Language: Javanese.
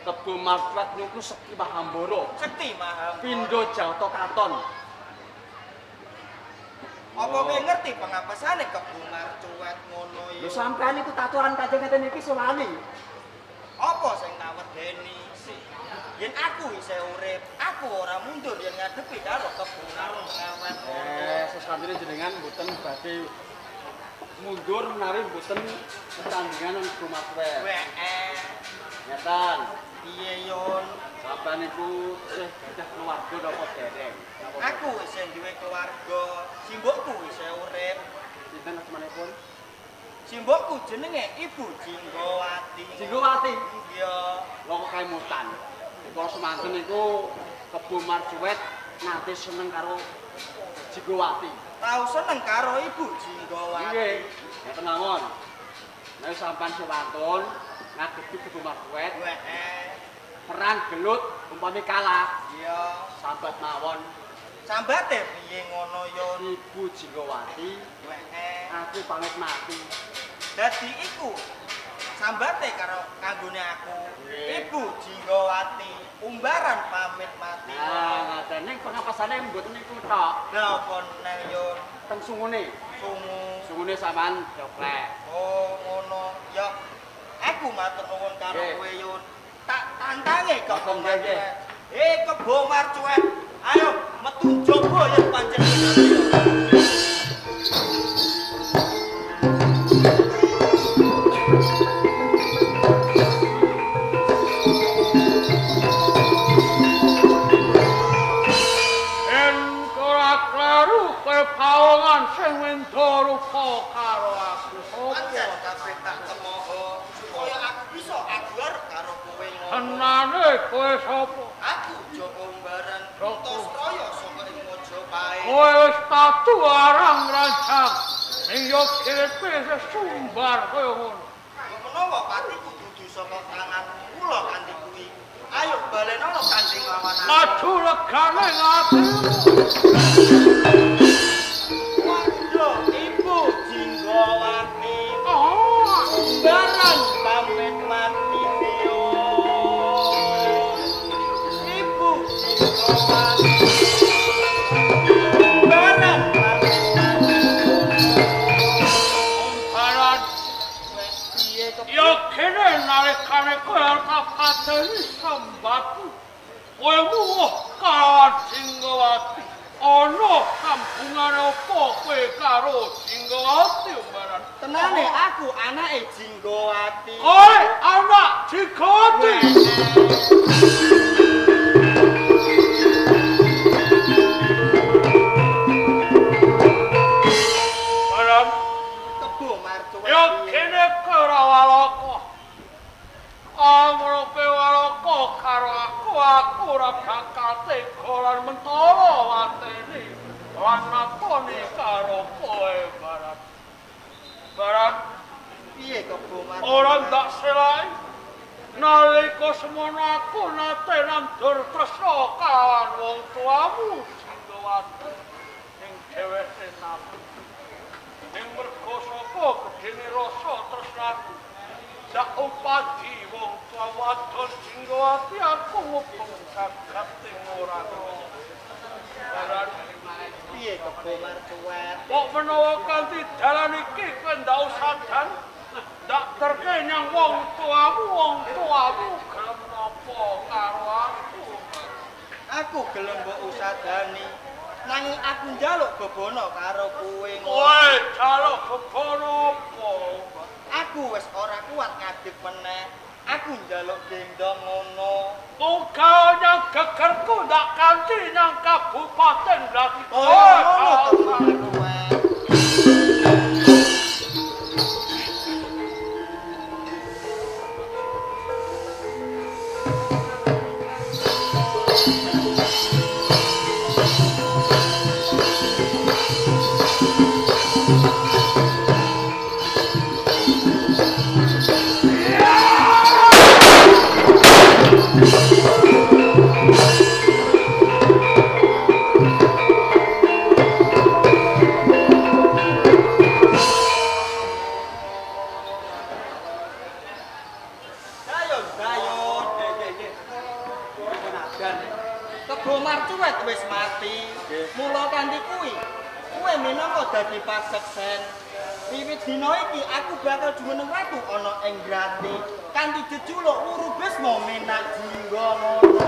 Kebo Marcuet niku Sekti Mahambara. Sekti Mahambara. Pindho Jawata Katon. Apa kowe ngerti pengapesane Kebo Marcuet ngono iki? Lho sampean iku taturan Kanjeng ngeten iki solani. Apa sing tak wedeni? Yen aku isih urip, aku ora mundur yen ngadepi karo Kebo Marcuet. Sesantine jenengan mboten badhe mundur menawi mboten pertandingan Kebo Marcuet. Ngeten. Piye Yon? Sampeyan niku isih gadah keluarga napa dereng? Aku isih duwe keluarga. Simbokku isih urip. Sinten asmanipun? Simbokku jenenge Ibu Jinggowati. Jinggowati? Iya. Lha kok kaimutan. Kok semanten niku Kebo Marcuet nate seneng karo Jinggowati. Tau seneng karo Ibu Jinggowati. Nggih. Ngeten mawon. Nek sampean sewantun ngadepi Kebo Marcuet. Perang gelut umpami kalah. Iya, sambat mawon. Sambate piye ngono Yon? Ibu Jinggowati. Aku pamit mati. Dadi iku sambate karo kanggone aku. Ibu Jinggowati, umbaran pamit mati. Nah, ngaten ning pengapasane mboten niku tok. Lha apa nang Yon? Teng sungune. Sungune sampean doklek. Oh, ngono. Ya aku matur nuwun karo kowe Yun. Tak tantange Kebo Marcuet. Kebo Marcuet, ayo metu njaba yen panjenengan. En ora kleru kowe pawongan sing wendo rupa karo aku. Pancen kabeh tak temoho supaya aku bisa agar karo kowe ngono. Tenane kowe sapa? Aku Joko Umbaran Antasraya saka ing Mojopahit. Kowe wis tatu arang rancang. Ning yo kirepe sesumbar koyo ngono. Menawa patiku dudu saka tangan kula kanthi kuwi. Ayo balenono Kanjeng lawan aku. Maju legane atimu. Waduh, Ibu Jinggowati. Oh, umbaran pamit mati. Ibu Tenane aku anake Jinggowati. Oi, anak Jinggowati. Barang Kebo Marcuwati. yo kene ora walaka. Amrope walaka karo aku ora bakal tega lan mentara watene. Lan natone karo kowe barang. Barang Piye Kebo Marcuwati? ora ndak selai. Nalika semono aku nate nandur tresna kawan wong tuamu Jinggowati ing dheweke nabi. Ing merga saka gedene rasa tresnaku. Sak upadi wong tua wadon Jinggowati aku ngupung jagat ing ora ana. Piye Kebo Marcuwati? Kok menawa kanthi dalan iki kowe ndak usah dan ndak terkenyang wong tuamu gelem napa karo aku. Aku gelem mbok usadani. Nanging aku njaluk bebono karo kowe. Kowe jaluk bebono apa? Aku wis ora kuat ngadeg meneh. Aku njaluk gendong ngono. Muga nyang gegerku ndak kanthi nang kabupaten Blati. Oh, ngono to. Kebo Marcuwati wis mati. Mula kanthi kuwi, kowe minangka dadi paseksen. Wiwit dina iki aku bakal jumeneng watu ana ing Grati kanthi jejuluk Wuru Bisma Menak Jingga ngono.